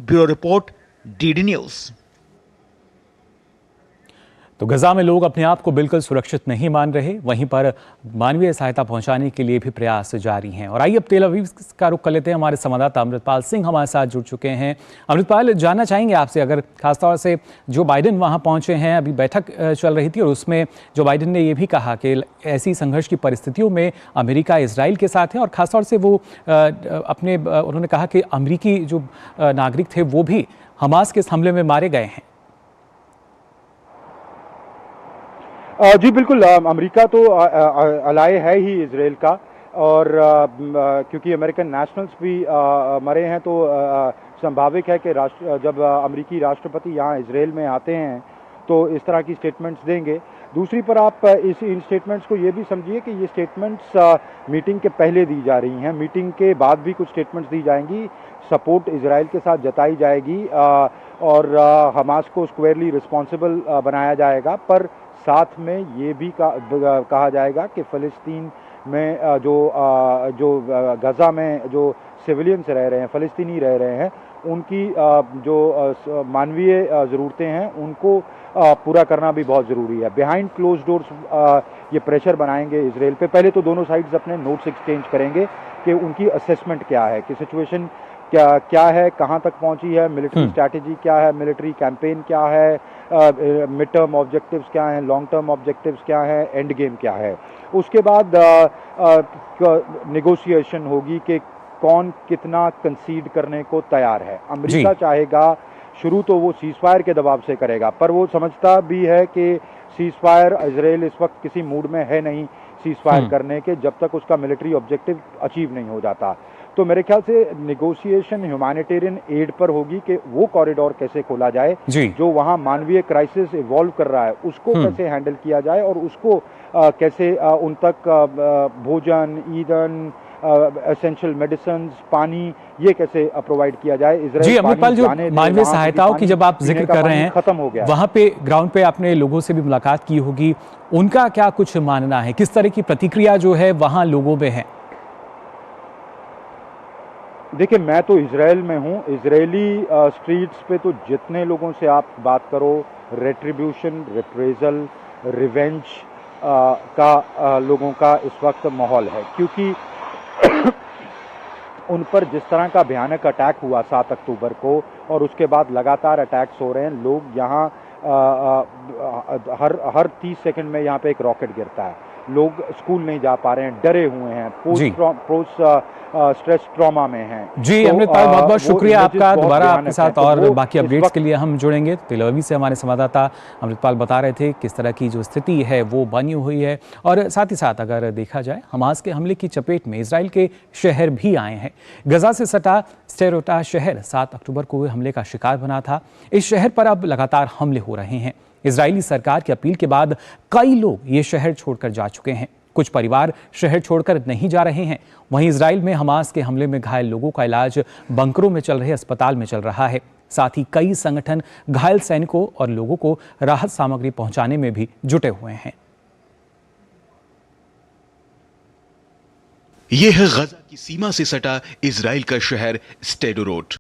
Bureau report, DD news. तो गजा में लोग अपने आप को बिल्कुल सुरक्षित नहीं मान रहे, वहीं पर मानवीय सहायता पहुंचाने के लिए भी प्रयास जारी हैं। और आइए अब तेल अवीव का रुख कर लेते हैं। हमारे संवाददाता अमृतपाल सिंह हमारे साथ जुड़ चुके हैं। अमृतपाल, जानना चाहेंगे आपसे, अगर खासतौर से जो बाइडेन वहां पहुंचे हैं, अभी बैठक चल रही थी और उसमें जो बाइडेन ने ये भी कहा कि ऐसी संघर्ष की परिस्थितियों में अमेरिका इजराइल के साथ है, और खासतौर से वो उन्होंने कहा कि अमेरिकी जो नागरिक थे वो भी हमास के इस हमले में मारे गए हैं। जी बिल्कुल, अमेरिका तो अलाय है ही इजराइल का, और क्योंकि अमेरिकन नेशनल्स भी मरे हैं, तो संभावित है कि जब अमेरिकी राष्ट्रपति यहाँ इजराइल में आते हैं तो इस तरह की स्टेटमेंट्स देंगे। दूसरी पर आप इन स्टेटमेंट्स को ये भी समझिए कि ये स्टेटमेंट्स मीटिंग के पहले दी जा रही हैं। मीटिंग के बाद भी कुछ स्टेटमेंट्स दी जाएंगी, सपोर्ट इजराइल के साथ जताई जाएगी और हमास को स्क्वायरली रिस्पॉन्सिबल बनाया जाएगा। पर साथ में ये भी कहा जाएगा कि फ़लस्तीन में जो गजा में जो सिविलियंस रह रहे हैं, फ़लस्तीनी रह रहे हैं, उनकी जो मानवीय ज़रूरतें हैं उनको पूरा करना भी बहुत ज़रूरी है। बिहाइंड क्लोज डोर्स ये प्रेशर बनाएंगे इजराइल पे। पहले तो दोनों साइड्स अपने नोट्स एक्सचेंज करेंगे कि उनकी असेसमेंट क्या है, कि सिचुएशन क्या है, कहाँ तक पहुंची है, मिलिट्री स्ट्रैटेजी क्या है, मिलिट्री कैंपेन क्या है, मिड टर्म ऑब्जेक्टिव्स क्या हैं, लॉन्ग टर्म ऑब्जेक्टिव्स क्या हैं, एंड गेम क्या है। उसके बाद नेगोशिएशन होगी कि कौन कितना कंसीड करने को तैयार है। अमेरिका चाहेगा, शुरू तो वो सीज फायर के दबाव से करेगा, पर वो समझता भी है कि सीज फायर, इजराइल इस वक्त किसी मूड में है नहीं सीज फायर करने के, जब तक उसका मिलिट्री ऑब्जेक्टिव अचीव नहीं हो जाता। तो मेरे ख्याल से नेगोशिएशन ह्यूमैनिटेरियन एड पर होगी कि वो कॉरिडोर कैसे खोला जाए, जो वहाँ मानवीय क्राइसिस इवॉल्व कर रहा है उसको कैसे हैंडल किया जाए, और उसको कैसे उन तक भोजन, ईंधन, एसेंशियल मेडिसिन, पानी, ये कैसे प्रोवाइड किया जाए। जी अमृतपाल, जो मानवीय सहायताओं की जब आप जिक्र कर रहे हैं, खत्म हो गया, वहां पे ग्राउंड पे आपने लोगों से भी मुलाकात की होगी, उनका क्या कुछ मानना है, किस तरह की प्रतिक्रिया जो है वहां लोगों में है? देखिए, मैं तो इजराइल में हूँ। इजरायली स्ट्रीट्स पे तो जितने लोगों से आप बात करो, रेट्रीब्यूशन, रिप्रेजल, रिवेंज का लोगों का इस वक्त माहौल है, क्योंकि उन पर जिस तरह का भयानक अटैक हुआ 7 अक्टूबर को, और उसके बाद लगातार अटैक्स हो रहे हैं। लोग यहाँ हर 30 सेकंड में यहाँ पे एक रॉकेट गिरता है, लोग स्कूल नहीं जा पा रहे हैं, डरे हुए हैं, पोस्ट स्ट्रेस ट्रॉमा में हैं। जी अमृतपाल, बहुत बहुत शुक्रिया आपका। दोबारा आपके साथ और बाकी अपडेट्स के लिए हम जुड़ेंगे। तेल अवीव से हमारे संवाददाता अमृतपाल बता रहे थे किस तरह की जो स्थिति है वो बनी हुई है, और साथ ही साथ अगर देखा जाए, हमास के हमले की चपेट में इजराइल के शहर भी आए हैं। गजा से सटा स्टेरोटा शहर 7 अक्टूबर को हुए हमले का शिकार बना था। इस शहर पर अब लगातार हमले हो रहे हैं। इजरायली सरकार की अपील के बाद कई लोग ये शहर छोड़कर जा चुके हैं। कुछ परिवार शहर छोड़कर नहीं जा रहे हैं। वहीं इजराइल में हमास के हमले में घायल लोगों का इलाज बंकरों में चल रहे अस्पताल में चल रहा है। साथ ही कई संगठन घायल सैनिकों और लोगों को राहत सामग्री पहुंचाने में भी जुटे हुए हैं। यह है गजा की सीमा से सटा इजराइल का शहर स्टेडोरोट।